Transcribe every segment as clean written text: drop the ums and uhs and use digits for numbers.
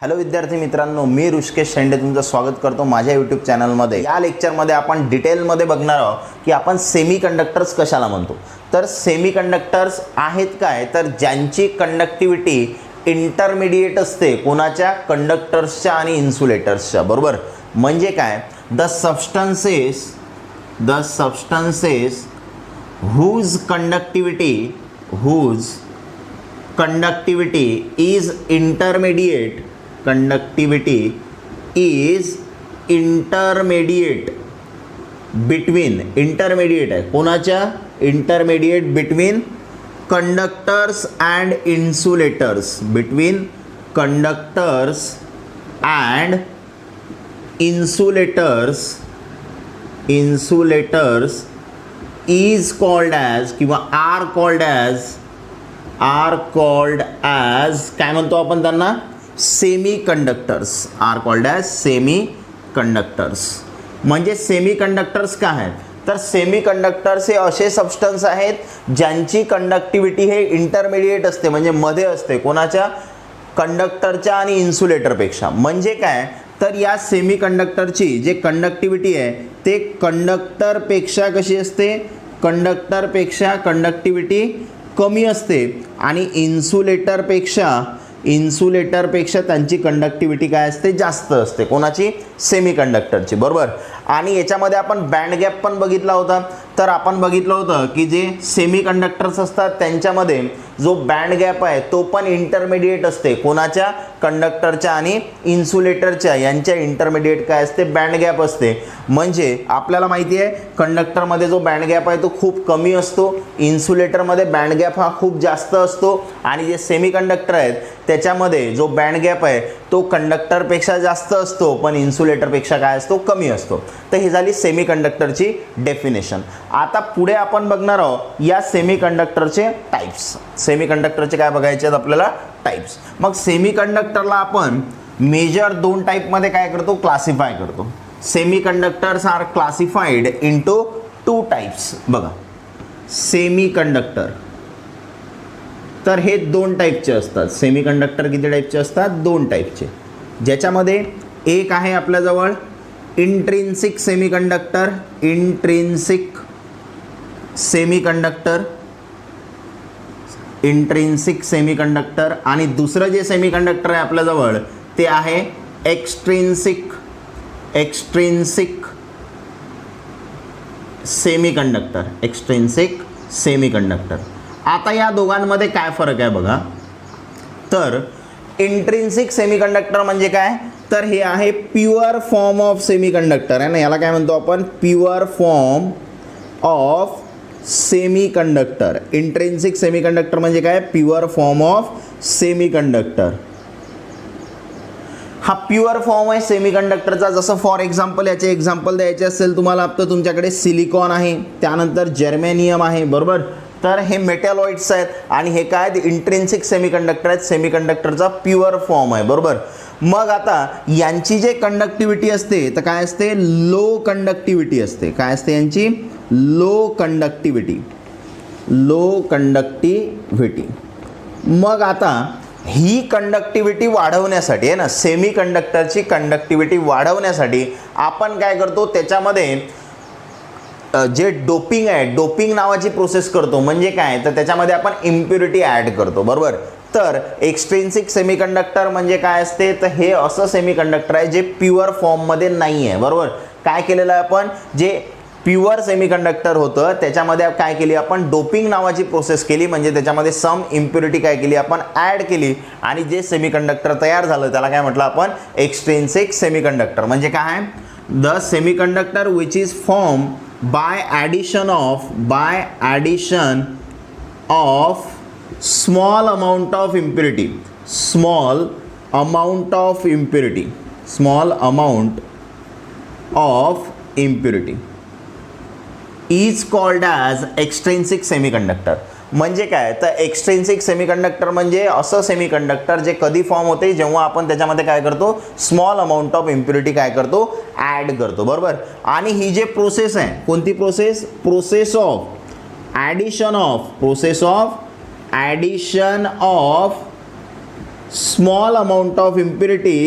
Hello विद्यार्थी मित्रांनो, मी ऋषिकेश शेंडे तुमचं स्वागत करतो माझ्या यूट्यूब चॅनलमध्ये। या लेक्चरमध्ये आपण डिटेलमध्ये बघणार आहोत की आपण सेमीकंडक्टर्स कशाला म्हणतो। तर सेमीकंडक्टर्स आहेत काय, तर ज्यांची कंडक्टिव्हिटी इंटरमिडिएट असते कोणाच्या, कंडक्टर्सच्या आणि इन्सुलेटर्सच्या, बरोबर। म्हणजे काय, the substances whose conductivity is intermediate between आहे कोणाच्या, intermediate between conductors and insulators, between conductors and insulators is called as किंवा are called as काय म्हणतो आपण त्यांना, semiconductors, are called as semiconductors. म्हणजे सेमीकंडक्टर्स काय आहेत, तर सेमीकंडक्टर्स हे असे सबस्टन्स आहेत ज्यांची कंडक्टिव्हिटी हे इंटरमिडिएट असते, म्हणजे मध्ये असते कोणाच्या, कंडक्टरच्या आणि इन्सुलेटरपेक्षा। म्हणजे काय, तर या सेमीकंडक्टरची जे कंडक्टिव्हिटी आहे ते कंडक्टरपेक्षा कशी असते, कंडक्टरपेक्षा कंडक्टिव्हिटी कमी असते आणि इन्सुलेटरपेक्षा त्यांची कंडक्टिव्हिटी काय असते, जास्त असते, कोणाची, सेमीकंडक्टरची, बरोबर। आणि याच्यामध्ये आपण बँड गॅप पण बघितला होता। तर आपण बघितलं होतं की जे सेमीकंडक्टर्स असतात त्यांच्यामध्ये जो बँड गॅप आहे तो पण इंटरमिडिएट असते, कोणाच्या, कंडक्टरच्या आणि इन्सुलेटरच्या, यांच्या इंटरमिडिएट काय असते, बँड गॅप असते। म्हणजे आपल्याला माहिती आहे कंडक्टरमध्ये जो बँड गॅप आहे तो खूप कमी असतो, इन्सुलेटरमध्ये बँड गॅप हा खूप जास्त असतो, आणि जे सेमीकंडक्टर आहेत त्याच्यामध्ये जो बँड गॅप आहे तो कंडक्टरपेक्षा जास्त असतो पण इन्सुलेटरपेक्षा काय असतो, कमी असतो। तर ही झाली सेमीकंडक्टरची डेफिनेशन। आता पुढे आपण बघणार आहोत या सेमीकंडक्टरचे टाइप्स। सेमीकंडक्टरचे काय बघायचे आहेत आपल्याला, टाइप्स। मग सेमीकंडक्टरला आपण मेजर दोन टाइपमध्ये काय करतो, क्लासिफाय करतो। Semiconductors are classified into two types. बघा, सेमीकंडक्टर तर हे दोन टाइपचे असतात। सेमीकंडक्टर किती टाइपचे असतात, दोन टाइपचे, ज्याच्यामध्ये एक आहे आपल्याजवळ इंट्रिन्सिक सेमीकंडक्टर, इंट्रिन्सिक सेमीकंडक्टर, आणि दुसरं जे सेमीकंडक्टर आहे आपल्याजवळ ते आहे एक्सट्रिन्सिक सेमीकंडक्टर। आता या दोघांमध्ये काय फरक आहे बघा, तर इंट्रिन्सिक सेमीकंडक्टर म्हणजे काय, तर हे आहे प्युअर फॉर्म ऑफ सेमीकंडक्टर आहे ना, याला काय म्हणतो आपण, pure form of semiconductor. Intrinsic semiconductor म्हणजे काय, प्युअर फॉर्म ऑफ सेमीकंडक्टर। हा प्युअर फॉर्म आहे सेमीकंडक्टरचा। जसं फॉर एक्झाम्पल, याचे एक्झाम्पल द्यायचे असेल तुम्हाला, तर तुमच्याकडे सिलिकॉन आहे, त्यानंतर जर्मेनियम आहे, बरोबर। तर हे मेटॅलॉइड्स आहेत आणि हे काय, इंट्रिन्सिक सेमीकंडक्टर आहेत, सेमीकंडक्टरचा प्युअर फॉर्म आहे, बरोबर। मग आता यांची जे कंडक्टिव्हिटी असते तर काय असते, लो कंडक्टिव्हिटी असते। काय असते यांची, लो कंडक्टिव्हिटी। मग आता ही कंडक्टिव्हिटी वाढवण्यासाठी आहे ना, सेमीकंडक्टरची कंडक्टिव्हिटी वाढवण्यासाठी आपण काय करतो, त्याच्यामध्ये जे डोपिंग आहे, डोपिंग नावाची प्रोसेस करतो। म्हणजे काय, तर त्याच्यामध्ये आपण इम्प्युरिटी ॲड करतो, बरोबर। तर एक्सट्रिन्सिक सेमीकंडक्टर म्हणजे काय असते, तर हे असं सेमीकंडक्टर आहे जे प्युअर फॉर्ममध्ये नाही आहे, बरोबर। काय केलेलं आहे आपण, जे प्युअर सेमीकंडक्टर होतं त्याच्यामध्ये काय केली आपण, डोपिंग नावाची प्रोसेस केली। म्हणजे त्याच्यामध्ये सम इम्प्युरिटी काय केली आपण, ॲड केली, आणि जे सेमीकंडक्टर तयार झालं त्याला काय म्हटलं आपण, एक्सट्रिन्सिक सेमीकंडक्टर। म्हणजे काय, the semiconductor which is form by addition of small amount of impurity is called as extrinsic semiconductor। म्हणजे काय, तर एक्सट्रिन्सिक सेमीकंडक्टर म्हणजे असं सेमीकंडक्टर जे कधी फॉर्म होते, जेव्हा आपण त्याच्यामध्ये काय करतो, स्मॉल अमाऊंट ऑफ इम्प्युरिटी काय करतो, ॲड करतो, बरोबर। आणि ही जे प्रोसेस आहे, कोणती process, process of addition of small amount of impurity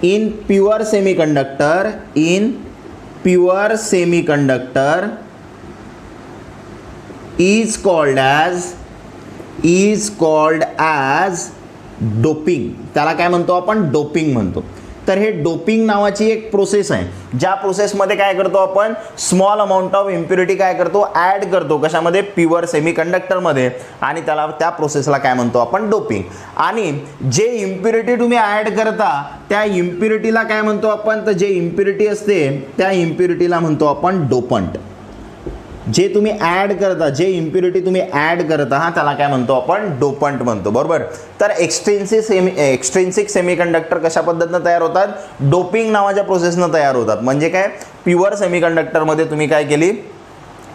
in pure semiconductor is called as doping. त्याला काय म्हणतो आपण? डोपिंग म्हणतो. तर हे डोपिंग नावाची एक प्रोसेस आहे, ज्या प्रोसेसमध्ये काय करतो आपण, स्मॉल अमाऊंट ऑफ इम्प्युरिटी काय करतो, ॲड करतो. कशामध्ये? प्युअर सेमीकंडक्टरमध्ये. आणि त्या प्रोसेसला काय म्हणतो आपण? डोपिंग. आणि जे इम्प्युरिटी तुम्ही ॲड करता त्या इम्प्युरिटीला काय म्हणतो आपण? तर जे इम्प्युरिटी असते त्या इम्प्युरिटीला म्हणतो आपण डोपंट. जे तुम्ही ॲड करता, जे इम्प्युरिटी तुम्ही ॲड करता त्याला काय म्हणतो आपण? डोपंट म्हणतो. बरोबर. तर एक्सट्रिन्सिक सेमीकंडक्टर कशा पद्धतीनं तयार होतात? डोपिंग नावाच्या प्रोसेसनं तयार होतात. म्हणजे काय? प्युअर सेमीकंडक्टरमध्ये तुम्ही काय केली?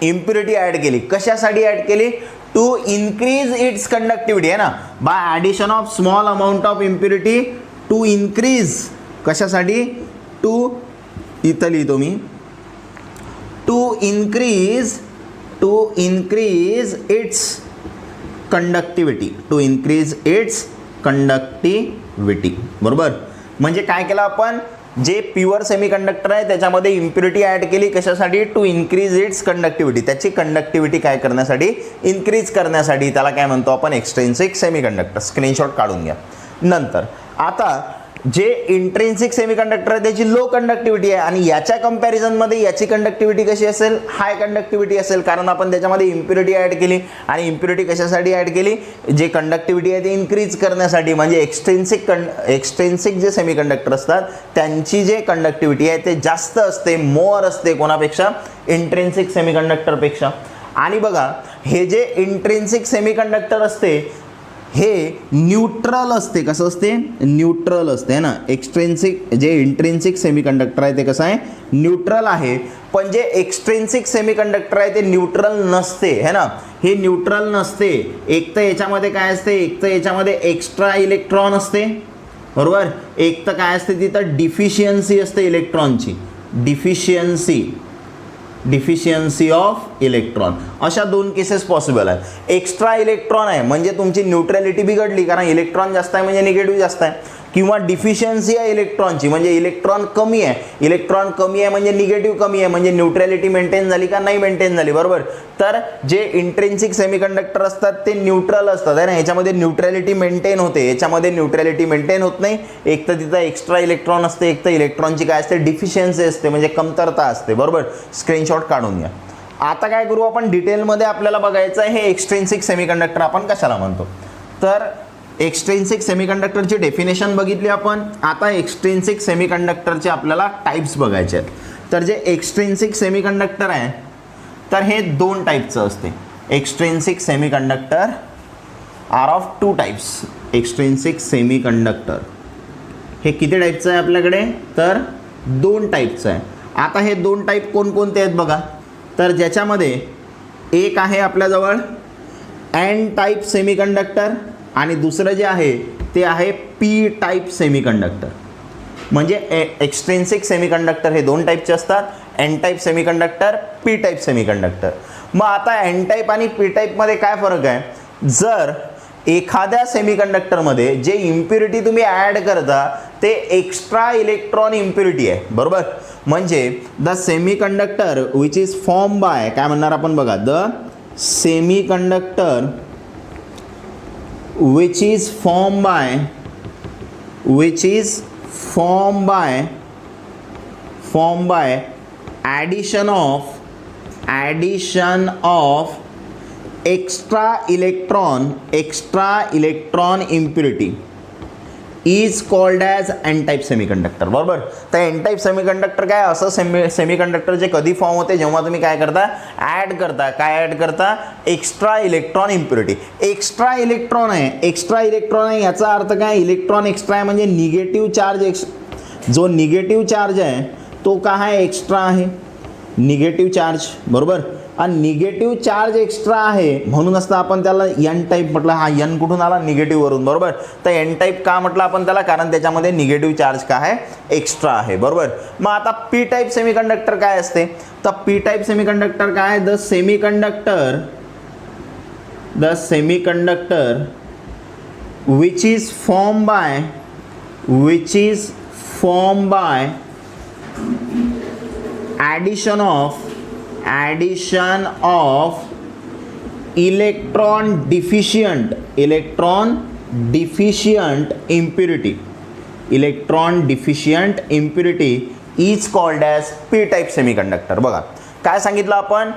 इम्प्युरिटी ॲड केली. कशासाठी ॲड केली? टू इन्क्रीज इट्स कंडक्टिव्हिटी, आहे ना, by addition of small amount of impurity to increase. कशासाठी? टू, इथं लिहितो मी, to increase its conductivity, बरोबर. म्हणजे काय केलं आपण? जे प्युअर सेमीकंडक्टर आहे त्याच्यामध्ये इम्प्युरिटी ॲड केली. कशासाठी? To increase its conductivity. त्याची कंडक्टिव्हिटी काय करण्यासाठी? इन्क्रीज करण्यासाठी. त्याला काय म्हणतो आपण? एक्सट्रिन्सिक सेमीकंडक्टर. स्क्रीनशॉट काढून घ्या. नंतर आता जे इंट्रिन्सिक सेमीकंडक्टर आहे त्याची लो कंडक्टिव्हिटी आहे, आणि याच्या कंपॅरिझनमध्ये याची कंडक्टिव्हिटी कशी असेल? हाय कंडक्टिव्हिटी असेल, कारण आपण त्याच्यामध्ये इम्प्युरिटी ॲड केली. आणि इम्प्युरिटी कशासाठी ॲड केली? जे कंडक्टिव्हिटी आहे ते इन्क्रीज करण्यासाठी. म्हणजे एक्सट्रिन्सिक जे सेमीकंडक्टर असतात त्यांची जे कंडक्टिव्हिटी आहे ते जास्त असते, मोर असते कोणापेक्षा? इंट्रिन्सिक सेमीकंडक्टरपेक्षा. आणि बघा, हे जे इंट्रिन्सिक सेमीकंडक्टर असते हे न्यूट्रल असते. कसं असते? न्यूट्रल असते ना. जे इंट्रिन्सिक सेमीकंडक्टर आहे ते कसं आहे? न्यूट्रल आहे. पण जे एक्सट्रिन्सिक सेमीकंडक्टर आहे ते न्यूट्रल नसते, है ना. हे न्यूट्रल नसते. एक तर याच्यामध्ये काय असते? एक तर याच्यामध्ये एक्स्ट्रा इलेक्ट्रॉन असते, बरोबर. एक तर काय असते? तिथं डिफिशियन्सी असते इलेक्ट्रॉनची, डिफिशियन्सी ऑफ इलेक्ट्रॉन. अशा दोन केसेस पॉसिबल आहेत. एक्स्ट्रा इलेक्ट्रॉन आहे म्हणजे तुमची न्यूट्रॅलिटी बिघडली, कारण इलेक्ट्रॉन जास्त आहे म्हणजे निगेटिव्ह जास्त आहे. किंवा डिफिशियन्सी आहे इलेक्ट्रॉनची म्हणजे इलेक्ट्रॉन कमी आहे म्हणजे निगेटिव्ह कमी आहे, म्हणजे न्यूट्रॅलिटी मेंटेन झाली का? नाही मेंटेन झाली. बरोबर. तर जे इंट्रिन्सिक सेमीकंडक्टर असतात ते न्यूट्रल असतात, आहे ना. याच्यामध्ये न्यूट्रॅलिटी मेंटेन होते, याच्यामध्ये न्यूट्रॅलिटी मेंटेन होत नाही. एक तर तिथं एक्स्ट्रा इलेक्ट्रॉन असते, एक तर इलेक्ट्रॉनची काय असते? डिफिशियन्सी असते, म्हणजे कमतरता असते. बरोबर. स्क्रीनशॉट काढून घ्या. आता काय करू आपण? डिटेलमध्ये आपल्याला बघायचं आहे हे एक्सट्रिन्सिक सेमीकंडक्टर आपण कशाला म्हणतो. तर एक्सट्रिन्सिक सेमीकंडक्टरची डेफिनेशन बघितली आपण. आता एक्सट्रिन्सिक सेमीकंडक्टरचे आपल्याला टाईप्स बघायचे आहेत. तर जे एक्सट्रिन्सिक सेमीकंडक्टर आहे तर हे दोन टाईपचं असते. Extrinsic semiconductor are of two types. Extrinsic semiconductor हे किती टाईपचं आहे आपल्याकडे? तर दोन टाईपचं आहे. आता हे दोन टाईप कोणकोणते आहेत बघा. तर ज्याच्यामध्ये एक आहे आपल्याजवळ एन टाईप सेमीकंडक्टर आणि दुसरं जे आहे ते आहे पी टाईप सेमीकंडक्टर. म्हणजे एक्सट्रिन्सिक सेमीकंडक्टर हे दोन टाईपचे असतात, N type semiconductor, P type semiconductor. मग आता एन टाईप आणि पी टाईपमध्ये काय फरक आहे? जर एखाद्या सेमीकंडक्टरमध्ये जे इम्प्युरिटी तुम्ही ॲड करता ते एक्स्ट्रा इलेक्ट्रॉन इम्प्युरिटी आहे, बरोबर. म्हणजे the semiconductor which is form by, काय म्हणणार आपण बघा, the semiconductor which is formed by addition of extra electron impurity is called as n type semiconductor. बरोबर. तर n type semiconductor काय? असं सेमीकंडक्टर जे कधी फॉर्म होते? जेव्हा तुम्ही काय करता? ॲड करता. काय ॲड करता? Extra electron impurity. Extra electron आहे याचा अर्थ काय? इलेक्ट्रॉन एक्स्ट्रा आहे म्हणजे निगेटिव्ह चार्ज. जो निगेटिव्ह चार्ज आहे तो काय आहे? एक्स्ट्रा आहे, निगेटिव्ह चार्ज, बरोबर. आणि निगेटिव्ह चार्ज एक्स्ट्रा आहे म्हणूनच तर आपण त्याला एन टाईप म्हटलं. हा एन कुठून आला? निगेटिव्हवरून, बरोबर. तर एन टाईप का म्हटलं आपण त्याला? कारण त्याच्यामध्ये निगेटिव्ह चार्ज काय आहे? एक्स्ट्रा आहे, बरोबर. मग आता पी टाईप सेमीकंडक्टर काय असते? तर पी टाईप सेमीकंडक्टर काय? The semiconductor which is formed by addition of electron deficient impurity is called as p type semiconductor. बघा काय सांगितलं आपण?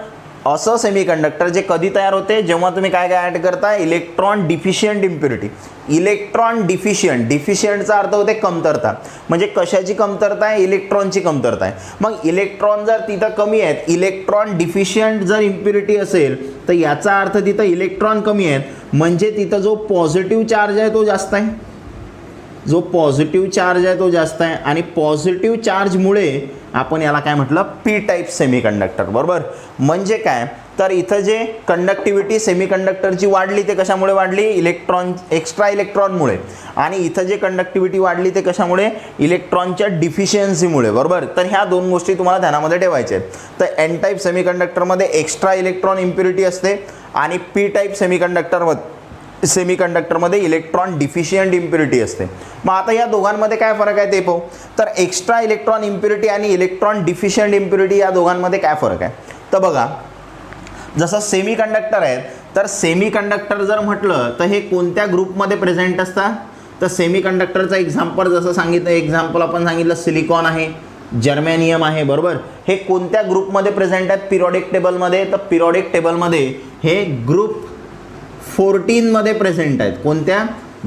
असं सेमीकंडक्टर जे कधी तयार होते? जेव्हा तुम्ही काय काय ॲड करताय? Electron deficient impurity. इलेक्ट्रॉन डिफिशियंटचा अर्थ होते कमतरता. म्हणजे कशाची कमतरता आहे? इलेक्ट्रॉनची कमतरता आहे. मग इलेक्ट्रॉन जर तिथं कमी आहेत, इलेक्ट्रॉन डिफिशियंट जर इम्प्युरिटी असेल तर याचा अर्थ तिथं इलेक्ट्रॉन कमी आहेत, म्हणजे तिथं जो पॉझिटिव्ह चार्ज आहे तो जास्त आहे. जो पॉझिटिव्ह चार्ज आहे तो जास्त आहे आणि पॉझिटिव्ह चार्जमुळे आपण याला काय म्हटलं? पी टाईप सेमीकंडक्टर, बरोबर. म्हणजे काय? तर इथं जे कंडक्टिव्हिटी सेमीकंडक्टरची वाढली ते कशामुळे वाढली? एक्स्ट्रा इलेक्ट्रॉनमुळे. आणि इथं जे कंडक्टिव्हिटी वाढली ते कशामुळे? इलेक्ट्रॉनच्या डिफिशियन्सीमुळे, बरोबर. तर ह्या दोन गोष्टी तुम्हाला ध्यानामध्ये ठेवायच्या आहेत. तर एन टाईप सेमीकंडक्टरमध्ये एक्स्ट्रा इलेक्ट्रॉन इम्प्युरिटी असते आणि पी टाईप सेमीकंडक्टरमध्ये इलेक्ट्रॉन डिफिशियंट इम्प्युरिटी असते. मग आता या दोघांमध्ये काय फरक आहे ते पाहू. तर एक्स्ट्रा इलेक्ट्रॉन इम्प्युरिटी आणि इलेक्ट्रॉन डिफिशियंट इम्प्युरिटी या दोघांमध्ये काय फरक आहे? तर बघा, जसं सेमीकंडक्टर आहेत तर सेमीकंडक्टर जर म्हटलं तर हे कोणत्या ग्रुपमध्ये प्रेझेंट असतात? तर सेमीकंडक्टरचं एक्झाम्पल जसं सांगितलं, आपण सांगितलं सिलिकॉन आहे, जर्मेनियम आहे, बरोबर. हे कोणत्या ग्रुपमध्ये प्रेझेंट आहेत? पिरियॉडिक टेबलमध्ये. तर पिरियॉडिक टेबलमध्ये हे ग्रुप 14 मध्ये प्रेझेंट आहेत. कोणत्या?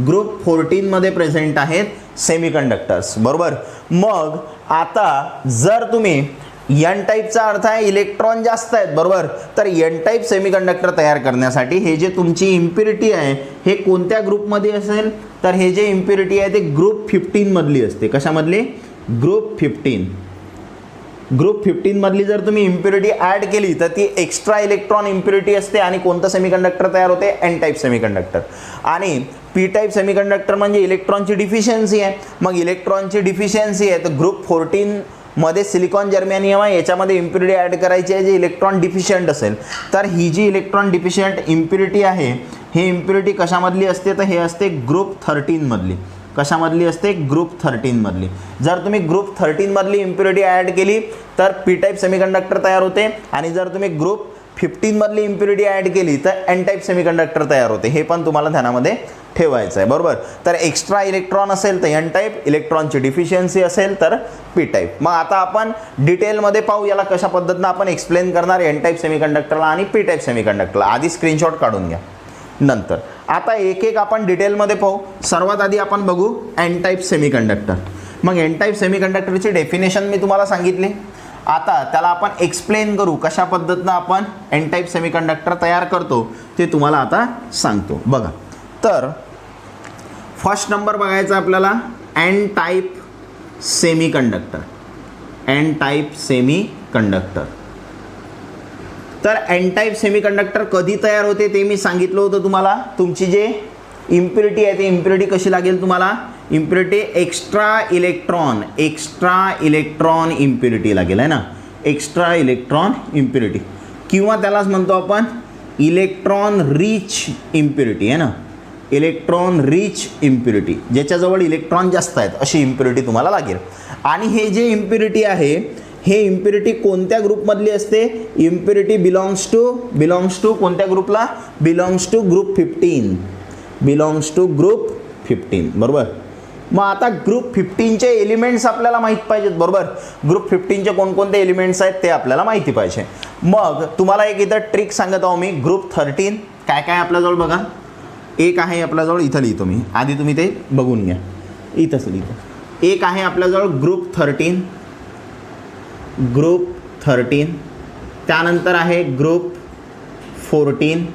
ग्रुप 14 मध्ये प्रेझेंट आहेत सेमीकंडक्टर्स, बरोबर. मग आता जर तुम्ही एन टाईपचा अर्थ आहे इलेक्ट्रॉन जास्त आहेत, बरोबर. तर एन टाईप सेमीकंडक्टर तयार करण्यासाठी हे जे तुमची इम्प्युरिटी आहे हे कोणत्या ग्रुपमध्ये असेल? तर हे जे इम्प्युरिटी आहे ते ग्रुप 15 मधली असते. कशामधली? ग्रुप 15. ग्रुप 15 मधली जर तुम्ही इम्प्युरिटी ॲड केली तर ती एक्स्ट्रा इलेक्ट्रॉन इम्प्युरिटी असते आणि कोणतं सेमीकंडक्टर तयार होते? N type semiconductor. आणि पी टाईप सेमीकंडक्टर म्हणजे इलेक्ट्रॉनची डिफिशियन्सी आहे. मग इलेक्ट्रॉनची डिफिशियन्सी आहे तर ग्रुप 14 मध्ये सिलिकॉन जर्मेनियम आहे, याच्यामध्ये इम्प्युरिटी ॲड करायची आहे जे इलेक्ट्रॉन डिफिशियंट असेल. तर ही जी इलेक्ट्रॉन डिफिशियंट इम्प्युरिटी आहे ही इम्प्युरिटी कशामधली असते? तर हे असते ग्रुप 13 मधली. कशामधली असते? ग्रुप 13 मधली. जर तुम्ही ग्रुप 13 मधली इम्प्युरिटी ॲड केली तर पी टाईप सेमीकंडक्टर तयार होते आणि जर तुम्ही ग्रुप 15 मधली इम्प्युरिटी ॲड केली तर एन टाईप सेमीकंडक्टर तयार होते. हे पण तुम्हाला ध्यानामध्ये ठेवायचं आहे, बरोबर. तर एक्स्ट्रा इलेक्ट्रॉन असेल तर एन टाईप, इलेक्ट्रॉनची डिफिशियन्सी असेल तर पी टाईप. मग आता आपण डिटेलमध्ये पाहू याला कशा पद्धतीनं आपण एक्सप्लेन करणार एन टाईप सेमीकंडक्टरला आणि पी टाईप सेमीकंडक्टरला. आधी स्क्रीनशॉट काढून घ्या, नंतर आता एक एक आपण डिटेलमध्ये पाहू. सर्वात आधी आपण बघू एन टाईप सेमीकंडक्टर. मग एन टाईप सेमीकंडक्टरची डेफिनेशन मी तुम्हाला सांगितली. आता त्याला आपण एक्सप्लेन करू कशा पद्धतीनं आपण एन टाईप सेमीकंडक्टर तयार करतो ते तुम्हाला आता सांगतो. बघा, तर फर्स्ट नंबर बघायचा आपल्याला N type semiconductor. N type semiconductor. तर एन टाईप सेमीकंडक्टर कधी तयार होते ते मी सांगितलं होतं तुम्हाला. तुमची जे इम्प्युरिटी आहे ती इम्प्युरिटी कशी लागेल तुम्हाला? इम्प्युरिटी एक्स्ट्रा इलेक्ट्रॉन इम्प्युरिटी लागेल, आहे ना. एक्स्ट्रा इलेक्ट्रॉन इम्प्युरिटी किंवा त्यालाच म्हणतो आपण इलेक्ट्रॉन रिच इम्प्युरिटी, आहे ना. इलेक्ट्रॉन रिच इम्प्युरिटी, ज्याच्याजवळ इलेक्ट्रॉन जास्त आहेत अशी इम्प्युरिटी तुम्हाला लागेल. आणि हे जे इम्प्युरिटी आहे हे इम्प्युरिटी कोणत्या ग्रुपमधली असते? इम्प्युरिटी बिलॉंग्स टू कोणत्या ग्रुपला? Belongs to group 15. Belongs to group 15, बरोबर. मग आता ग्रुप 15चे एलिमेंट्स आपल्याला माहीत पाहिजेत, बरोबर. ग्रुप 15चे कोणकोणते एलिमेंट्स आहेत ते आपल्याला माहिती पाहिजे. मग तुम्हाला एक इथं ट्रिक सांगत आहो मी. ग्रुप 13 काय काय आपल्याजवळ बघा. एक आहे आपल्याजवळ, इथं लिहितो मी, आधी तुम्ही ते बघून घ्या. इथंच लिहितो. एक आहे आपल्याजवळ ग्रुप 13. त्यानंतर आहे ग्रुप 14.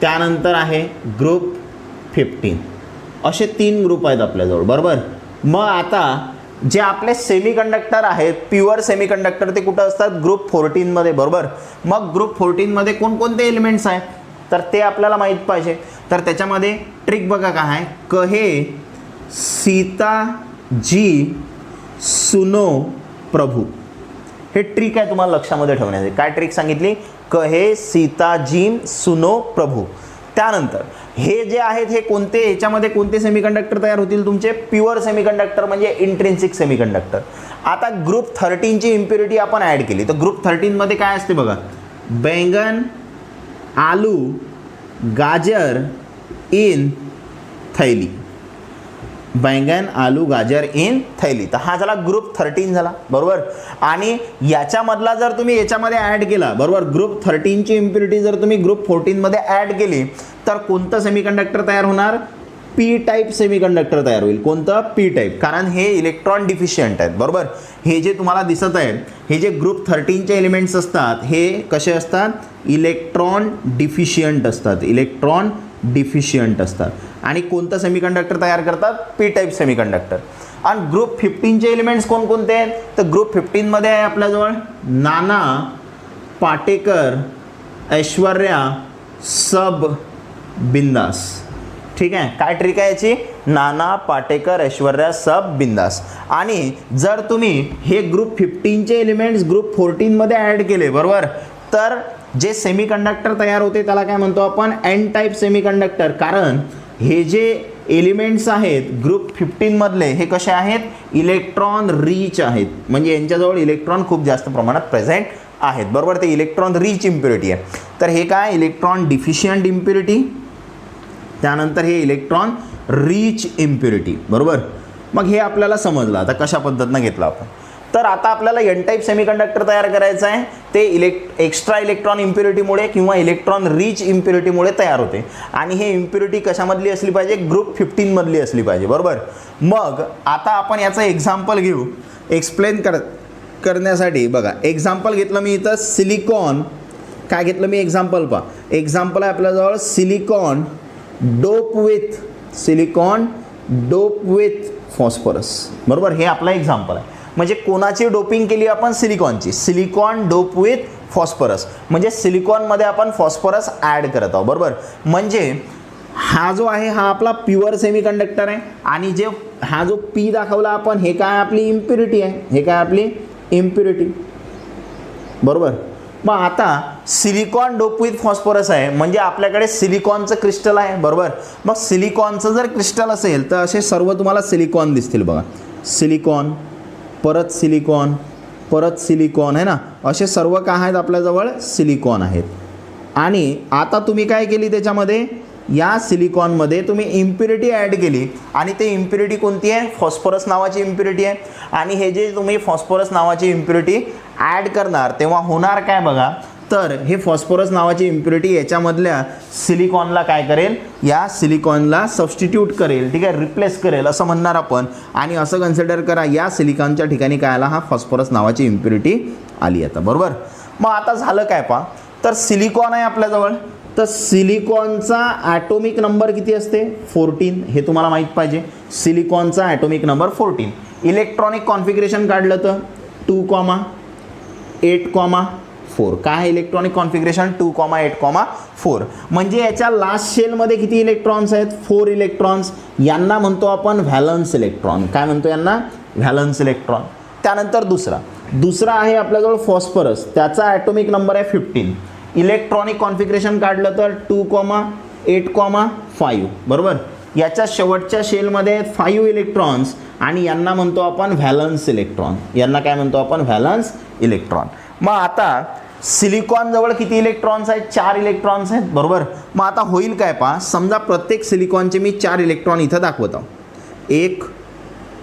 त्यानंतर आहे ग्रुप 15. असे 3 ग्रुप आहेत आपल्याजवळ, बरोबर. मग आता जे आपले सेमीकंडक्टर आहेत, प्युअर सेमीकंडक्टर, ते कुठं असतात? ग्रुप 14 मध्ये, बरोबर. मग ग्रुप 14 मध्ये कोणकोणते एलिमेंट्स आहेत तर ते आपल्याला माहीत पाहिजे. तर त्याच्यामध्ये ट्रिक बघा काय आहे, कहे सीता जी सुनो प्रभू, हे ट्रिक आहे तुम्हाला लक्षामध्ये ठेवण्याचे. काय ट्रिक सांगितली? कहे सीताजी सुनो प्रभू. त्यानंतर हे जे आहेत हे कोणते, याच्यामध्ये कोणते सेमीकंडक्टर तयार होतील? तुमचे प्युअर सेमीकंडक्टर म्हणजे इंट्रिन्सिक सेमीकंडक्टर. आता ग्रुप 13 ची इम्प्युरिटी आपण ॲड केली तर ग्रुप 13 मध्ये काय असते बघा, बैंगन, आलू, गाजर इन थैली. बैंगन, आलू, गाजर इन थैली. तर हा झाला ग्रुप 13 झाला, बरोबर. आणि याच्यामधला जर तुम्ही याच्यामध्ये ॲड केला, बरोबर, ग्रुप 13 ची इम्प्युरिटी जर तुम्ही ग्रुप 14 मध्ये ॲड केली तर कोणतं सेमीकंडक्टर तयार होणार? पी टाईप सेमीकंडक्टर तयार होईल. कोणतं? P type. कारण हे इलेक्ट्रॉन डिफिशियंट आहेत, बरोबर. हे जे तुम्हाला दिसत आहे, हे जे ग्रुप 13 चे एलिमेंट्स असतात हे कसे असतात? इलेक्ट्रॉन डिफिशियंट असतात, इलेक्ट्रॉन डिफिशियंट असतात. आणि कोणतं सेमीकंडक्टर तयार करतात? P type semiconductor. आणि ग्रुप 15 चे एलिमेंट्स कोणकोणते आहेत? तर ग्रुप 15 मध्ये आहे आपल्याजवळ नाना, पाटेकर, ऐश्वर्या, सब, बिंदास. ठीक आहे. काय ट्रिक आहे याची? नाना, पाटेकर, ऐश्वर्या, सब, बिंदास. आणि जर तुम्ही हे ग्रुप 15 चे एलिमेंट्स ग्रुप 14 मध्ये ॲड केले, बरोबर, तर जे सेमीकंडक्टर तयार होते त्याला काय म्हणतो आपण? N type semiconductor. कारण हे जे एलिमेंट्स आहेत ग्रुप 15 मधले हे कसे आहेत? इलेक्ट्रॉन रिच आहेत, म्हणजे यांच्याजवळ इलेक्ट्रॉन खूप जास्त प्रमाणात प्रेझेंट आहेत, बरोबर. ते इलेक्ट्रॉन रिच इम्प्युरिटी आहे. तर हे काय? इलेक्ट्रॉन डिफिशियंट इम्प्युरिटी, त्यानंतर हे इलेक्ट्रॉन रिच इम्प्युरिटी, बरोबर. मग हे आपल्याला समजलं आता कशा पद्धतीनं घेतलं आपण. तर आता आपल्याला एन टाईप सेमीकंडक्टर तयार करायचं आहे. ते एक्स्ट्रा इलेक्ट्रॉन इम्प्युरिटीमुळे किंवा इलेक्ट्रॉन रिच इम्प्युरिटीमुळे तयार होते. आणि हे इम्प्युरिटी कशामधली असली पाहिजे? ग्रुप 15 मधली असली पाहिजे, बरोबर. मग आता आपण याचं एक्झाम्पल घेऊ एक्सप्लेन करण्यासाठी. बघा, एक्झाम्पल घेतलं मी इथं सिलिकॉन. काय घेतलं मी एक्झाम्पल? पहा, एक्झाम्पल आहे आपल्याजवळ सिलिकॉन डोप विथ फॉस्फरस, बरोबर. हे आपलं एक्झाम्पल आहे. म्हणजे कोणाची डोपिंग केली आपण? सिलिकॉनची. सिलिकॉन डोप विथ फॉस्फरस म्हणजे सिलिकॉनमध्ये आपण फॉस्फरस ॲड करत आहोत, बरोबर. म्हणजे हा जो आहे हा आपला प्युअर सेमीकंडक्टर आहे. आणि जे हा जो पी दाखवला आपण हे काय? आपली इम्प्युरिटी आहे. हे काय? आपली इम्प्युरिटी, बरोबर. मग आता सिलिकॉन डोप विथ फॉस्फरस आहे म्हणजे आपल्याकडे सिलिकॉनचं क्रिस्टल आहे, बरोबर. मग सिलिकॉनचं जर क्रिस्टल असेल तर असे सर्व तुम्हाला सिलिकॉन दिसतील बघा. सिलिकॉन, परत सिलिकॉन, परत सिलिकॉन, आहे ना. असे सर्व काय आहेत आपल्याजवळ? सिलिकॉन आहेत. आणि आता तुम्ही काय केली त्याच्यामध्ये? या सिलिकॉनमध्ये तुम्ही इम्प्युरिटी ॲड केली. आणि ते इम्प्युरिटी कोणती आहे? फॉस्फरस नावाची इम्प्युरिटी आहे. आणि हे जे तुम्ही फॉस्फरस नावाची इम्प्युरिटी ॲड करणार तेव्हा होणार काय बघा, तर हे फॉस्फरस नावाची इम्प्युरिटी याच्यामधल्या सिलिकॉनला काय करेल? या सिलिकॉनला सबस्टिट्यूट करेल, ठीक आहे, रिप्लेस करेल असं म्हणणार आपण. आणि असं कन्सिडर करा या सिलिकॉनच्या ठिकाणी काय आला? हा फॉस्फरस नावाची इम्प्युरिटी आली आता, बरोबर. मग आता झालं काय पहा, तर सिलिकॉन आहे आपल्याजवळ. तर सिलिकॉनचा ॲटोमिक नंबर किती असते? 14. हे तुम्हाला माहीत पाहिजे. सिलिकॉनचा ॲटोमिक नंबर 14. इलेक्ट्रॉनिक कॉन्फिगरेशन काढलं तर 2,8,4. काय आहे इलेक्ट्रॉनिक कॉन्फिगरेशन? 2,8,4. म्हणजे याच्या लास्ट शेलमध्ये किती इलेक्ट्रॉन्स आहेत? 4 इलेक्ट्रॉन्स. यांना म्हणतो आपण व्हॅलन्स इलेक्ट्रॉन. काय म्हणतो यांना? Valence electron. त्यानंतर दुसरा आहे आपल्याजवळ फॉस्फरस. त्याचा ॲटोमिक नंबर आहे 15. इलेक्ट्रॉनिक कॉन्फिगरेशन काढलं तर 2,8,5, बरोबर. याच्या शेवटच्या शेलमध्ये 5 इलेक्ट्रॉन्स आणि यांना म्हणतो आपण व्हॅलन्स इलेक्ट्रॉन. यांना काय म्हणतो आपण? Valence electron. मग आता सिलिकॉन जवळ किती इलेक्ट्रॉन्स आहेत? 4 इलेक्ट्रॉन्स आहेत, बरोबर. मग आता होईल काय पहा, समजा प्रत्येक सिलिकॉनचे मी 4 इलेक्ट्रॉन इथं दाखवत आहो. 1,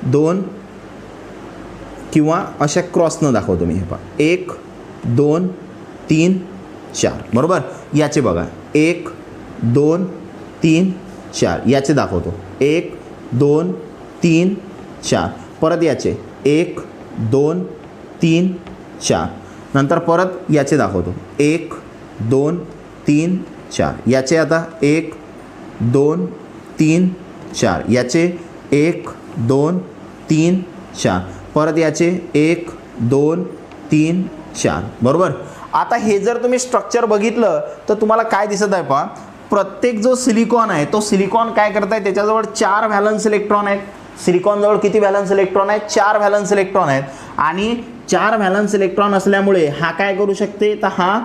2 किंवा अशा क्रॉसनं दाखवतो मी. हे पहा 1, 2, 3, 4, बरोबर. याचे बघा 1, 2, 3, 4 याचे दाखवतो. 1, 2, 3, 4. परत याचे 1, 2, 3, 4. नंतर परत याचे दाखवतो. 1, 2, 3, 4. याचे आता 1, 2, 3, 4. याचे 1, 2, 3, 4, परत याचे 1 2 3 4, बरोबर. आता हे जर तुम्ही स्ट्रक्चर बघितलं तर तुम्हाला काय दिसत आहे पहा, प्रत्येक जो सिलिकॉन आहे तो सिलिकॉन काय करत आहे, त्याच्याजवळ 4 व्हॅलन्स इलेक्ट्रॉन आहेत. सिलिकॉनजवळ किती व्हॅलन्स इलेक्ट्रॉन आहेत, 4 व्हॅलन्स इलेक्ट्रॉन आहेत. आणि 4 व्हॅलन्स इलेक्ट्रॉन असल्यामुळे हा काय करू शकते, तर हा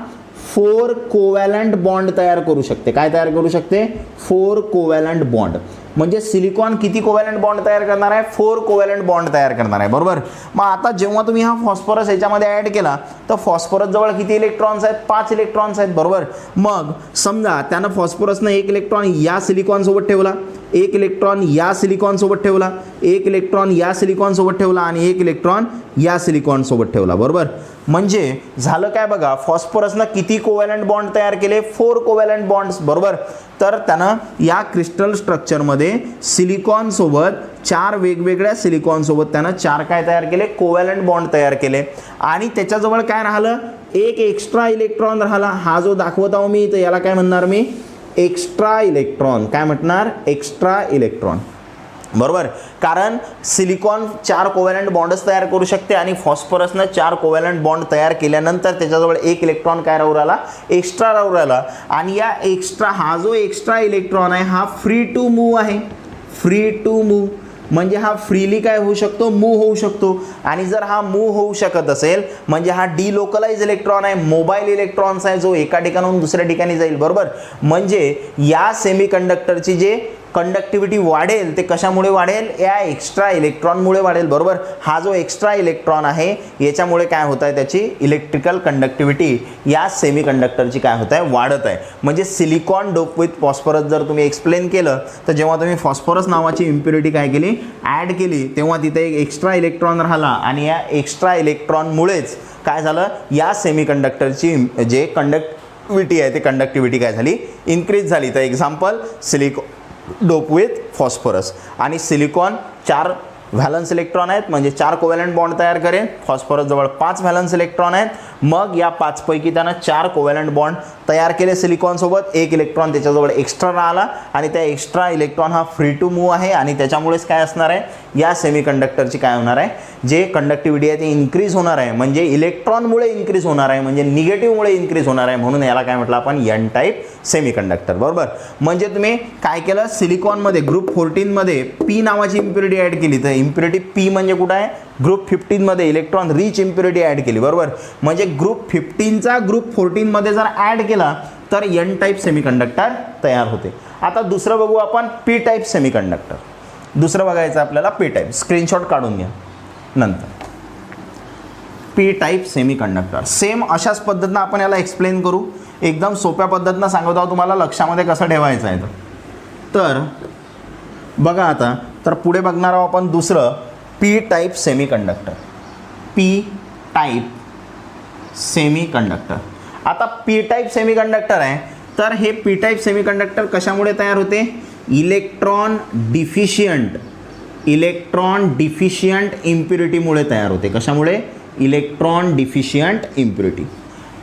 4 कोव्हॅलंट बॉन्ड तयार करू शकते. काय तयार करू शकते, 4 कोव्हॅलंट बॉन्ड. म्हणजे सिलिकॉन किती कोव्हॅलंट बॉन्ड तयार करणार आहे, 4 कोव्हॅलंट बॉन्ड तयार करणार आहे, बरोबर. मग आता जेव्हा तुम्ही हा फॉस्फरस याच्यामध्ये ॲड केला तर फॉस्फरस जवळ किती इलेक्ट्रॉन्स आहेत, 5 इलेक्ट्रॉन्स आहेत, बरोबर. मग समजा त्यानं फॉस्फरसनं 1 इलेक्ट्रॉन या सिलिकॉन सोबत ठेवला, 1 इलेक्ट्रॉन या सिलिकॉन सोबत ठेवला, 1 इलेक्ट्रॉन या सिलिकॉन सोबत ठेवला आणि 1 इलेक्ट्रॉन या सिलिकॉन सोबत ठेवला, बरोबर. म्हणजे झालं काय बघा, फॉस्फरसनं किती कोव्हॅलंट बॉन्ड तयार केले, 4 कोव्हॅलंट बॉन्ड्स, बरोबर. तर त्यानं या क्रिस्टल स्ट्रक्चरमध्ये सिलिकॉन सोबत 4 वेगवेगळ्या सिलिकॉन सोबत त्यानं 4 काय तयार केले, कोव्हॅलंट बॉन्ड तयार केले. आणि त्याच्याजवळ काय राहिलं, 1 एक्स्ट्रा इलेक्ट्रॉन राहिला. हा जो दाखवत आहो मी, तर याला काय म्हणणार मी, एक्स्ट्रा इलेक्ट्रॉन. काय म्हणणार, एक्स्ट्रा इलेक्ट्रॉन, बरोबर. कारण सिलिकॉन 4 कोव्हॅलंट बॉन्डच तयार करू शकते आणि फॉस्फरसनं 4 कोव्हॅलंट बॉन्ड तयार केल्यानंतर त्याच्याजवळ 1 इलेक्ट्रॉन काय राहू राहिला, एक्स्ट्रा राहू राहिला. आणि या एक्स्ट्रा, हा जो एक्स्ट्रा इलेक्ट्रॉन आहे हा फ्री टू मूव्ह आहे. फ्री टू मूव्ह म्हणजे हा फ्रीली काय होऊ शकतो, मूव्ह होऊ शकतो. आणि जर हा मूव्ह होऊ शकत असेल म्हणजे हा डिलोकलाइज इलेक्ट्रॉन आहे, मोबाईल इलेक्ट्रॉन्स आहे, जो एका ठिकाणाहून दुसऱ्या ठिकाणी जाईल, बरोबर. म्हणजे या सेमीकंडक्टरची जे कंडक्टिव्हिटी वाढेल ते कशामुळे वाढेल, या एक्स्ट्रा इलेक्ट्रॉनमुळे वाढेल, बरोबर. हा जो एक्स्ट्रा इलेक्ट्रॉन आहे याच्यामुळे काय होत आहे, त्याची इलेक्ट्रिकल कंडक्टिव्हिटी या सेमीकंडक्टरची काय होत आहे, वाढत आहे. म्हणजे सिलिकॉन डोप विथ फॉस्फरस जर तुम्ही एक्सप्लेन केलं तर जेव्हा तुम्ही फॉस्फरस नावाची इम्प्युरिटी काय केली, ॲड केली, तेव्हा तिथे एक एक्स्ट्रा इलेक्ट्रॉन राहिला आणि या एक्स्ट्रा इलेक्ट्रॉनमुळेच काय झालं, या सेमीकंडक्टरची जे कंडक्टिव्हिटी आहे ते कंडक्टिव्हिटी काय झाली, इन्क्रीज झाली. तर example silicon dope with phosphorus. आणि सिलिकॉन 4 व्हॅलन्स इलेक्ट्रॉन आहेत म्हणजे 4 कोव्हॅलंट बॉन्ड तयार करेल. फॉस्फरस जवळ 5 व्हॅलन्स इलेक्ट्रॉन आहेत. मग या 5 पैकी त्यानं 4 कोव्हॅलंट बॉन्ड तयार केले सिलिकॉन सोबत. 1 इलेक्ट्रॉन त्याच्याजवळ एक्स्ट्रा राहिला आणि त्या एक्स्ट्रा इलेक्ट्रॉन हा फ्री टू मूव्ह आहे आणि त्याच्यामुळेच काय असणार आहे, या सेमीकंडक्टरची काय होणार आहे, जे कंडक्टिव्हिटी आहे ती इन्क्रीज होणार आहे. म्हणजे इलेक्ट्रॉनमुळे इन्क्रीज होणार आहे, म्हणजे निगेटिव्हमुळे इन्क्रीज होणार आहे. म्हणून याला काय म्हटलं आपण, एन टाईप सेमीकंडक्टर, बरोबर. म्हणजे तुम्ही काय केलं, सिलिकॉनमध्ये ग्रुप 14 मध्ये पी नावाची इम्प्युरिटी ॲड केली. तर इम्प्युरिटी पी म्हणजे कुठं आहे, ग्रुप 15 मध्ये इलेक्ट्रॉन रिच इम्प्युरिटी ॲड केली, बरोबर. म्हणजे ग्रुप 15चा ग्रुप 14 मध्ये जर ॲड केला तर एन टाईप सेमीकंडक्टर तयार होते. आता दुसरं बघू आपण, पी टाईप सेमीकंडक्टर. दुसरं बघायचं आपल्याला पी टाईप, स्क्रीनशॉट काढून घ्या नंतर. पी टाईप सेमीकंडक्टर सेम अशाच पद्धतीनं आपण याला एक्सप्लेन करू. एकदम सोप्या पद्धतीनं सांगत आहोत तुम्हाला, लक्षामध्ये कसं ठेवायचं आहे. तर बघा आता, तर पुढे बघणार आहोत आपण दुसरं P type semiconductor. P type semiconductor. आता पी टाईप सेमीकंडक्टर आहे, तर हे पी टाईप सेमीकंडक्टर कशामुळे तयार होते, इलेक्ट्रॉन डिफिशियंट इम्प्युरिटीमुळे तयार होते. कशामुळे, इलेक्ट्रॉन डिफिशियंट इम्प्युरिटी.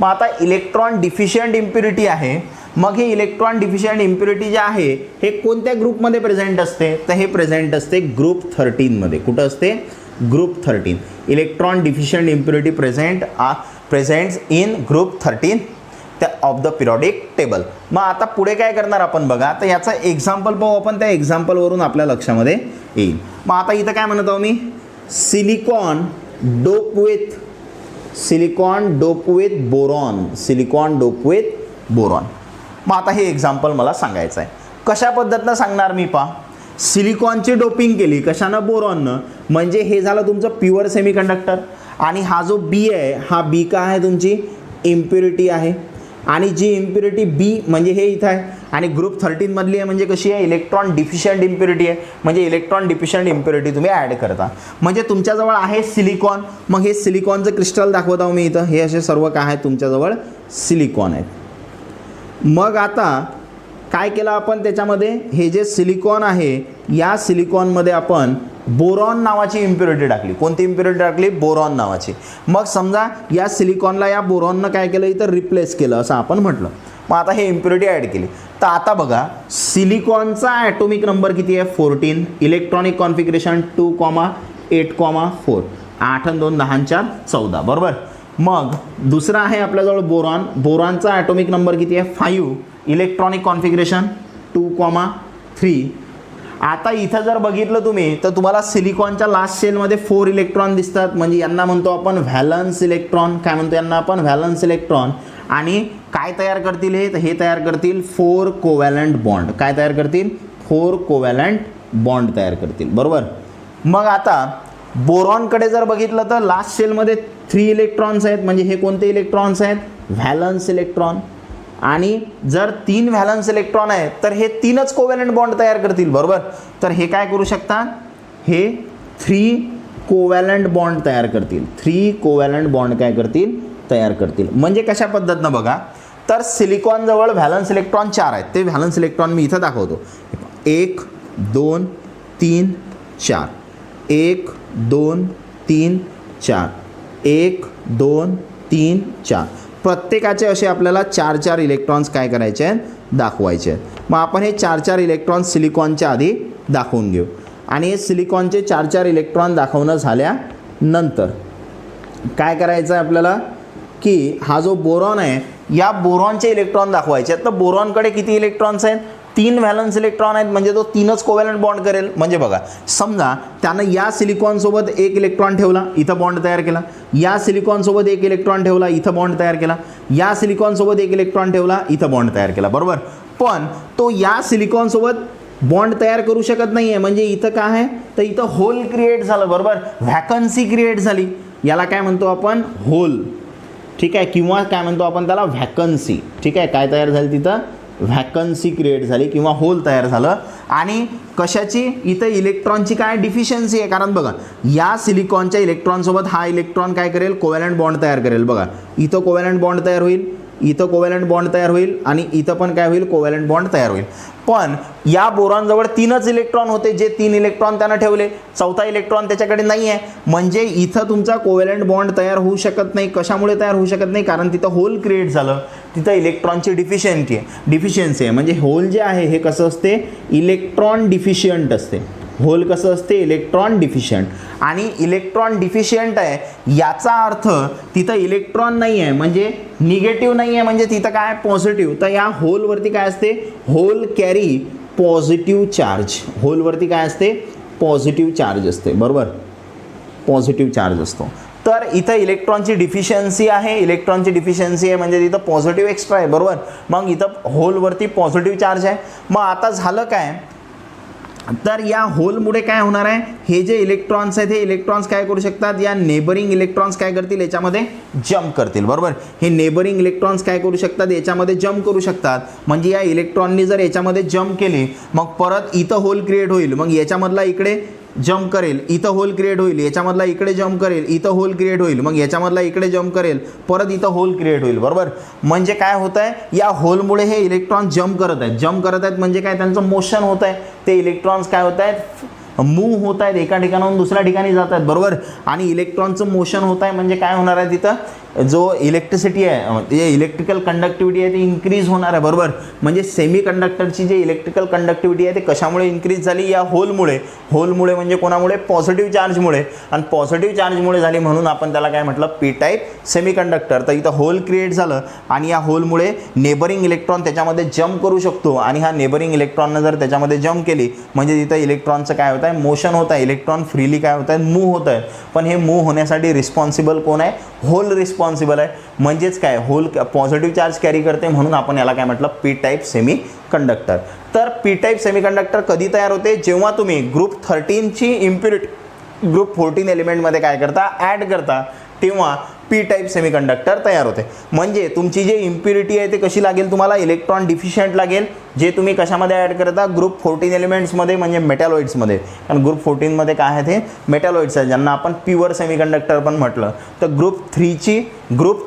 मग आता इलेक्ट्रॉन डिफिशियंट इम्प्युरिटी आहे, मग हे इलेक्ट्रॉन डिफिशियंट इम्प्युरिटी जे आहे हे कोणत्या ग्रुपमध्ये प्रेझेंट असते, तर हे प्रेझेंट असते ग्रुप 13 मध्ये. कुठं असते, group 13. Electron deficient impurity presents in group 13 of the periodic table. मग आता पुढे काय करणार आपण बघा, तर याचं एक्झाम्पल पाहू आपण. त्या एक्झाम्पलवरून आपल्या लक्षामध्ये येईल. मग आता इथं काय म्हणत आहो मी, सिलिकॉन डोप विथ बोरॉन. मग आता हे एक्झाम्पल मला सांगायचं आहे. कशा पद्धतीनं सांगणार मी पहा, सिलिकॉनची डोपिंग केली कशानं, बोरॉननं. म्हणजे हे झालं तुमचं प्युअर सेमीकंडक्टर. आणि हा जो बी आहे, हा बी का आहे, तुमची इम्प्युरिटी आहे. आणि जी इम्प्युरिटी बी म्हणजे हे इथं आहे आणि ग्रुप 13 मधली आहे, म्हणजे कशी आहे, इलेक्ट्रॉन डिफिशियंट इम्प्युरिटी आहे. म्हणजे इलेक्ट्रॉन डिफिशियंट इम्प्युरिटी तुम्ही ॲड करता. म्हणजे तुमच्याजवळ आहे सिलिकॉन. मग हे सिलिकॉनचं क्रिस्टल दाखवत आहो मी इथं. हे असे सर्व काय आहेत तुमच्याजवळ, सिलिकॉन आहेत. मग आता काय केलं आपण त्याच्यामध्ये, हे जे सिलिकॉन आहे या सिलिकॉनमध्ये आपण बोरॉन नावाची इम्प्युरिटी टाकली. कोणती इम्प्युरिटी टाकली, बोरॉन नावाची. मग समजा या सिलिकॉनला या बोरॉननं काय केलं, इथं रिप्लेस केलं असं आपण म्हटलं. मग आता हे इम्प्युरिटी ॲड केली. तर आता बघा, सिलिकॉनचा ॲटोमिक नंबर किती आहे, 14. इलेक्ट्रॉनिक कॉन्फिगरेशन 2, 8,4 8 आणि 2 10 4 14 बरोबर. मग दुसरा आहे आपल्याजवळ बोरॉन. बोरॉनचा ॲटॉमिक नंबर किती आहे 5. Electronic configuration 2,3. आता इथं जर बघितलं तुम्ही तर तुम्हाला सिलिकॉनच्या लास्ट शेलमध्ये 4 इलेक्ट्रॉन दिसतात, म्हणजे यांना म्हणतो आपण व्हॅलन्स इलेक्ट्रॉन. काय म्हणतो यांना आपण व्हॅलन्स इलेक्ट्रॉन. आणि काय तयार करतील हे तयार करतील 4 कोव्हॅलंट बॉन्ड. काय तयार करतील 4 कोव्हॅलंट बॉन्ड तयार करतील बरोबर. मग आता बोरॉनकडे जर बघितलं तर लास्ट शेलमध्ये 3 इलेक्ट्रॉन्स आहेत, म्हणजे हे कोणते इलेक्ट्रॉन्स आहेत व्हॅलन्स इलेक्ट्रॉन. आणि जर 3 व्हॅलन्स इलेक्ट्रॉन आहेत तर हे 3च कोव्हॅलंट बॉन्ड तयार करतील बरोबर. तर हे काय करू शकतात, हे 3 कोव्हॅलंट बॉन्ड तयार करतील. 3 कोव्हॅलंट बॉन्ड काय करतील तयार करतील. म्हणजे कशा पद्धतीनं बघा, तर सिलिकॉनजवळ व्हॅलन्स इलेक्ट्रॉन 4 आहेत. ते व्हॅलन्स इलेक्ट्रॉन मी इथं दाखवतो. 1 2 3 4 1 2 3 4 1 2 3 4. प्रत्येकाचे असे आपल्याला 4 इलेक्ट्रॉन्स काय करायचे आहेत दाखवायचे आहेत. मग आपण हे 4 इलेक्ट्रॉन्स सिलिकॉनच्या आधी दाखवून घेऊ. आणि हे सिलिकॉनचे 4 इलेक्ट्रॉन दाखवणं झाल्यानंतर काय करायचं आहे आपल्याला, की हा जो बोरॉन आहे या बोरॉनचे इलेक्ट्रॉन दाखवायचे आहेत. तर बोरॉनकडे किती इलेक्ट्रॉन्स आहेत 3 व्हॅलन्स इलेक्ट्रॉन आहेत, म्हणजे तो 3च कोव्हॅलंट बॉन्ड करेल. म्हणजे बघा, समजा त्यानं या सिलिकॉनसोबत 1 इलेक्ट्रॉन ठेवला, इथं बॉन्ड तयार केला. या सिलिकॉनसोबत 1 इलेक्ट्रॉन ठेवला, इथं बॉन्ड तयार केला. या सिलिकॉनसोबत 1 इलेक्ट्रॉन ठेवला, इथं बॉन्ड तयार केला बरोबर. पण तो या सिलिकॉनसोबत बॉन्ड तयार करू शकत नाही आहे, म्हणजे इथं काय आहे तर इथं होल क्रिएट झालं बरोबर, व्हॅकन्सी क्रिएट झाली. याला काय म्हणतो आपण होल, ठीक आहे, किंवा काय म्हणतो आपण त्याला व्हॅकन्सी. ठीक आहे, काय तयार झाली तिथं व्हॅकन्सी क्रिएट झाली किंवा होल तयार झालं. आणि कशाची इथं इलेक्ट्रॉनची काय डिफिशियन्सी आहे, कारण बघा या सिलिकॉनच्या इलेक्ट्रॉनसोबत हा इलेक्ट्रॉन काय करेल कोव्हॅलंट बॉन्ड तयार करेल. बघा इथं कोव्हॅलंट बॉन्ड तयार होईल, इथं कोव्हॅलंट बॉन्ड तयार होईल आणि इथं पण काय होईल कोव्हॅलंट बॉन्ड तयार होईल. पण या बोरॉनजवळ 3च इलेक्ट्रॉन होते, जे 3 इलेक्ट्रॉन त्यानं ठेवले, 4था इलेक्ट्रॉन त्याच्याकडे नाही आहे. म्हणजे इथं तुमचा कोव्हॅलंट बॉन्ड तयार होऊ शकत नाही. कशामुळे तयार होऊ शकत नाही, कारण तिथं होल क्रिएट झालं, तिथं इलेक्ट्रॉनची डिफिशियन्सी आहे. म्हणजे होल जे आहे हे कसं असते इलेक्ट्रॉन डिफिशियंट असते. होल कसं असते इलेक्ट्रॉन डिफिशियंट. आणि इलेक्ट्रॉन डिफिशियंट आहे याचा अर्थ तिथं इलेक्ट्रॉन नाही आहे, म्हणजे निगेटिव्ह नाही आहे, म्हणजे तिथं काय पॉझिटिव्ह. तर या होलवरती काय असते होल कॅरी पॉझिटिव्ह चार्ज. होलवरती काय असते पॉझिटिव्ह चार्ज असते बरोबर, पॉझिटिव्ह चार्ज असतो. तर इथं इलेक्ट्रॉनची डिफिशियन्सी आहे, इलेक्ट्रॉनची डिफिशियन्सी आहे म्हणजे तिथं पॉझिटिव्ह एक्स्ट्रा आहे बरोबर. मग इथं होलवरती पॉझिटिव्ह चार्ज आहे. मग आता झालं काय, तर या होलमुळे काय होणार आहे, हे जे इलेक्ट्रॉन्स आहेत हे इलेक्ट्रॉन्स काय करू शकतात, या नेबरिंग इलेक्ट्रॉन्स काय करतील याच्यामध्ये जम्प करतील बरोबर. हे नेबरिंग इलेक्ट्रॉन्स काय करू शकतात याच्यामध्ये जम्प करू शकतात. म्हणजे या इलेक्ट्रॉननी जर याच्यामध्ये जम्प केली मग परत इथं होल क्रिएट होईल, मग याच्यामधला इकडे जम्प करेल, इथं होल क्रिएट होईल, याच्यामधला इकडे जम्प करेल, इथं होल क्रिएट होईल, मग याच्यामधला इकडे जम्प करेल, परत इथं होल क्रिएट होईल बरोबर. म्हणजे काय होत आहे या होलमुळे हे इलेक्ट्रॉन जम्प करत आहेत म्हणजे काय त्यांचं मोशन होत आहे. ते इलेक्ट्रॉन्स काय होत आहेत मूव्ह होत आहेत, एका ठिकाणाहून दुसऱ्या ठिकाणी जात आहेत बरोबर. आणि इलेक्ट्रॉनचं मोशन होत आहे म्हणजे काय होणार आहे तिथं जो इलेक्ट्रिसिटी आहे, जे इलेक्ट्रिकल कंडक्टिव्हिटी आहे ती इन्क्रीज होणार आहे बरोबर. म्हणजे सेमी कंडक्टरची जे इलेक्ट्रिकल कंडक्टिव्हिटी आहे ते कशामुळे इन्क्रीज झाली या होलमुळे. होलमुळे म्हणजे कोणामुळे पॉझिटिव्ह चार्जमुळे. आणि पॉझिटिव्ह चार्जमुळे झाली म्हणून आपण त्याला काय म्हटलं पी टाईप सेमी कंडक्टर. तर इथं होल क्रिएट झालं आणि या होलमुळे नेबरिंग इलेक्ट्रॉन त्याच्यामध्ये जम्प करू शकतो. आणि हा नेबरिंग इलेक्ट्रॉननं जर त्याच्यामध्ये जम्प केली म्हणजे तिथं इलेक्ट्रॉनचं काय होतं आहे मोशन होत आहे, इलेक्ट्रॉन फ्रीली काय होत आहे मूव्ह होत आहे. पण हे मूव्ह होण्यासाठी रिस्पॉन्सिबल कोण आहे होल रिस्पॉन्सिबल आहे. म्हणजेच काय होल पॉझिटिव्ह चार्ज कॅरी करते म्हणून आपण याला काय म्हटलं पी टाईप सेमी कंडक्टर. तर पी टाईप सेमी कंडक्टर कधी तयार होते जेव्हा तुम्ही ग्रुप 13ची इम्प्युरिटी ग्रुप 14 एलिमेंटमध्ये काय करता ॲड करता तेव्हा पी टाईप सेमीकंडक्टर तयार होते. म्हणजे तुमची जी इम्प्युरिटी आहे ते कशी लागेल तुम्हाला इलेक्ट्रॉन डिफिशियंट लागेल, जे तुम्ही कशामध्ये ॲड करता ग्रुप 14 एलिमेंट्समध्ये म्हणजे मेटॅलॉइड्समध्ये. कारण ग्रुप 14मध्ये काय आहेत हे मेटॅलॉइड्स आहेत ज्यांना आपण प्युअर सेमीकंडक्टर पण म्हटलं. तर ग्रुप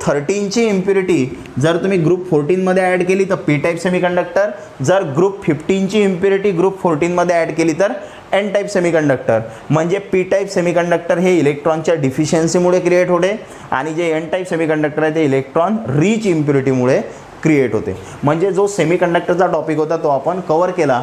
13ची इम्प्युरिटी जर तुम्ही ग्रुप 14मध्ये ॲड केली तर पी टाईप सेमीकंडक्टर, जर ग्रुप 15ची इम्प्युरिटी ग्रुप 14मध्ये ॲड केली तर एन टाईप सेमीकंडक्टर. म्हणजे पी टाईप सेमीकंडक्टर हे इलेक्ट्रॉनच्या डिफिशियन्सीमुळे क्रिएट होते आणि जे एन टाईप सेमीकंडक्टर आहे ते इलेक्ट्रॉन रिच इम्प्युरिटीमुळे क्रिएट होते. म्हणजे जो सेमीकंडक्टरचा टॉपिक होता तो आपण कव्हर केला.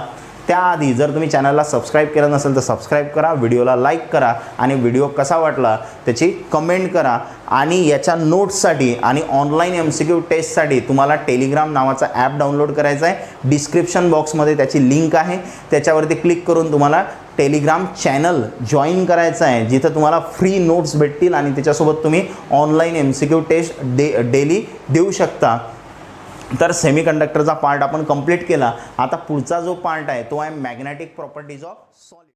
त्याआधी जर तुम्ही चॅनलला सबस्क्राईब केलं नसेल तर सबस्क्राईब करा, व्हिडिओला लाईक करा आणि व्हिडिओ कसा वाटला त्याची कमेंट करा. आणि याच्या नोट्ससाठी आणि ऑनलाईन MCQ टेस्टसाठी तुम्हाला टेलिग्राम नावाचा ॲप डाउनलोड करायचा आहे. डिस्क्रिप्शन बॉक्समध्ये त्याची लिंक आहे, त्याच्यावरती क्लिक करून तुम्हाला टेलिग्राम चॅनल जॉईन करायचं आहे, जिथं तुम्हाला फ्री नोट्स भेटतील आणि त्याच्यासोबत तुम्ही ऑनलाईन MCQ टेस्ट डेली देऊ शकता. तर सेमीकंडक्टरचा पार्ट आपण कंप्लीट केला. आता पुढचा जो पार्ट आहे तो आहे मॅग्नेटिक प्रॉपर्टीज ऑफ सॉलिड.